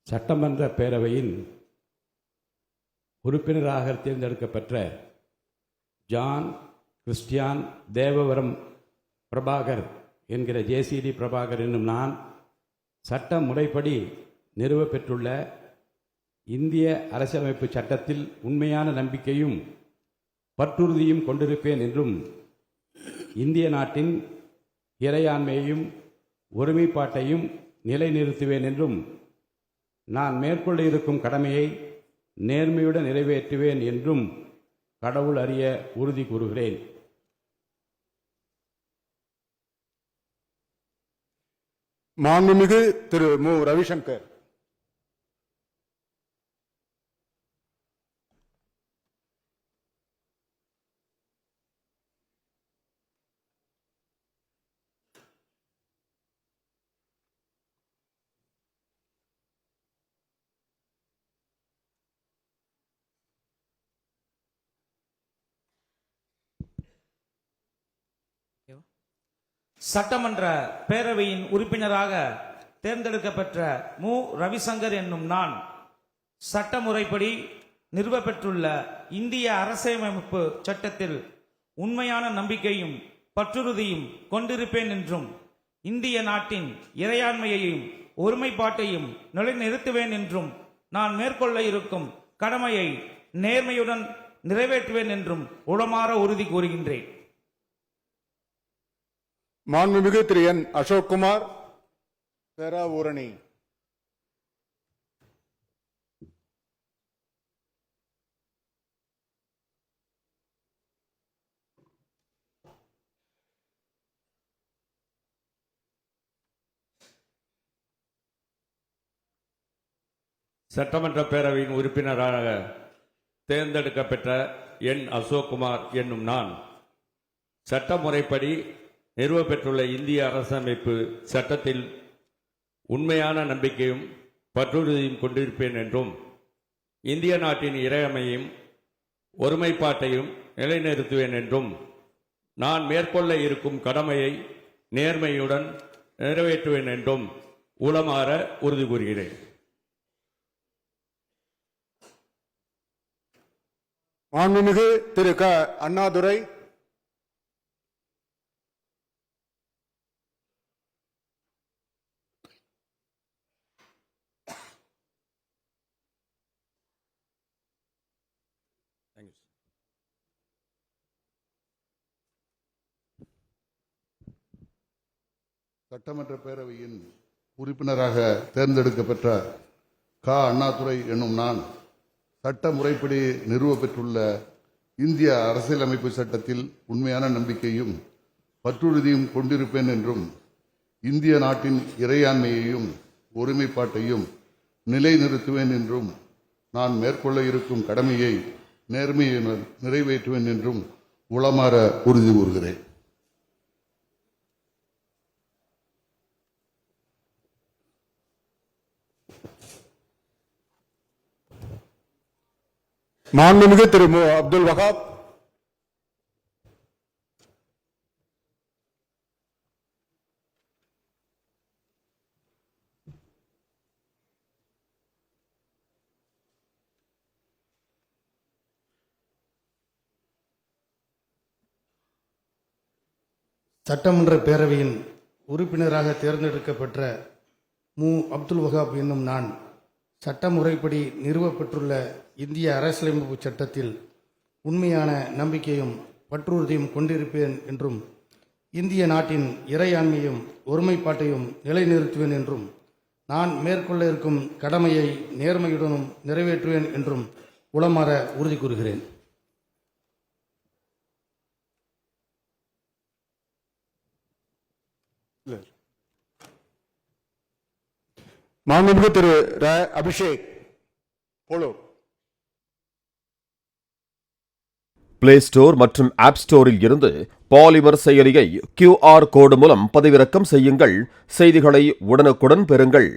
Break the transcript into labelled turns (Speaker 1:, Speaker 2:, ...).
Speaker 1: சட்டமன்ற பேரவையின் உறுப்பினராக தேர்ந்தெடுக்கப்பெற்ற ஜான் கிறிஸ்டியான் தேவவரம் பிரபாகர் என்கிற ஜேசிடி பிரபாகர் என்னும் நான் சட்ட முறைப்படி நிறுவப்பெற்றுள்ள இந்திய அரசியலமைப்பு சட்டத்தில் உண்மையான நம்பிக்கையும் பற்றுறுதியும் கொண்டிருப்பேன் என்றும் இந்திய நாட்டின் இறையாண்மையையும் ஒருமைப்பாட்டையும் நிலைநிறுத்துவேன் என்றும் நான் மேற்கொள்ள இருக்கும் கடமையை நேர்மையுடன் நிறைவேற்றுவேன் என்றும் கடவுள் அறிய உறுதி கூறுகிறேன்.
Speaker 2: மாண்புமிகு திரு மு. ரவிசங்கர்.
Speaker 3: சட்டமன்ற பேரவையின் உறுப்பினராக தேர்ந்தெடுக்கப்பெற்ற மு. ரவிசங்கர் என்னும் நான் சட்டமுறைப்படி நிறுவப்பெற்றுள்ள இந்திய அரசியலமைப்பு சட்டத்தில் உண்மையான நம்பிக்கையும் பற்றுறுதியும் கொண்டிருப்பேன் என்றும் இந்திய நாட்டின் இறையாண்மையையும் ஒருமைப்பாட்டையும் நிலைநிறுத்துவேன் என்றும் நான் மேற்கொள்ள இருக்கும் கடமையை நேர்மையுடன் நிறைவேற்றுவேன் என்றும் உளமாற உறுதி கூறுகின்றேன்.
Speaker 2: மாண்புமிகு திரு என். அசோக்குமார் பேராவூரணி.
Speaker 4: சட்டமன்ற பேரவையின் உறுப்பினராக தேர்ந்தெடுக்கப்பெற்ற என். அசோக்குமார் என்னும் நான் சட்ட முறைப்படி நிறுவப்பெற்றுள்ள இந்திய அரசியலமைப்பு சட்டத்தில் உண்மையான நம்பிக்கையும் பற்றுறுதியும் கொண்டிருப்பேன் என்றும் இந்திய நாட்டின் இறையாண்மையையும் ஒருமைப்பாட்டையும் நிலைநிறுத்துவேன் என்றும் நான் மேற்கொள்ள இருக்கும் கடமையை நேர்மையுடன் நிறைவேற்றுவேன் என்றும் உளமாற உறுதி கூறுகிறேன்.
Speaker 2: மாண்புமிகு திரு க. அண்ணாதுரை.
Speaker 5: சட்டமன்ற பேரவையின் உறுப்பினராக தேர்ந்தெடுக்கப்பெற்ற க. அண்ணாதுரை என்னும் நான் சட்ட முறைப்படி நிறுவப்பெற்றுள்ள இந்திய அரசியலமைப்பு சட்டத்தில் உண்மையான நம்பிக்கையும் பற்றுறுதியும் கொண்டிருப்பேன் என்றும் இந்திய நாட்டின் இறையாண்மையையும் ஒருமைப்பாட்டையும் நிலைநிறுத்துவேன் என்றும் நான் மேற்கொள்ள இருக்கும் கடமையை நேர்மையுடன் நிறைவேற்றுவேன் என்றும் உளமாற உறுதி கூறுகிறேன்.
Speaker 2: மாண்புமிகு திரு மு. அப்துல் வஹாப்.
Speaker 6: சட்டமன்ற பேரவையின் உறுப்பினராக தேர்ந்தெடுக்கப்பெற்ற மு. அப்துல் வஹாப் என்னும் நான் சட்ட முறைப்படி நிறுவப்பெற்றுள்ள இந்திய அரசியலமைப்பு சட்டத்தில் உண்மையான நம்பிக்கையும் பற்றுறுதியும் கொண்டிருப்பேன் என்றும் இந்திய நாட்டின் இறையாண்மையும் ஒருமைப்பாட்டையும் நிலைநிறுத்துவேன் என்றும் நான் மேற்கொள்ள இருக்கும் கடமையை நேர்மையுடனும் நிறைவேற்றுவேன் என்றும் உளமாற உறுதி கூறுகிறேன்.
Speaker 2: மாண்புமிகு திரு அபிஷேக் போலோ.
Speaker 7: பிளே ஸ்டோர் மற்றும் ஆப் ஸ்டோரில் இருந்து பாலிமர் செயலியை QR கோடு மூலம் பதிவிறக்கம் செய்யுங்கள். செய்திகளை உடனுக்குடன் பெறுங்கள்.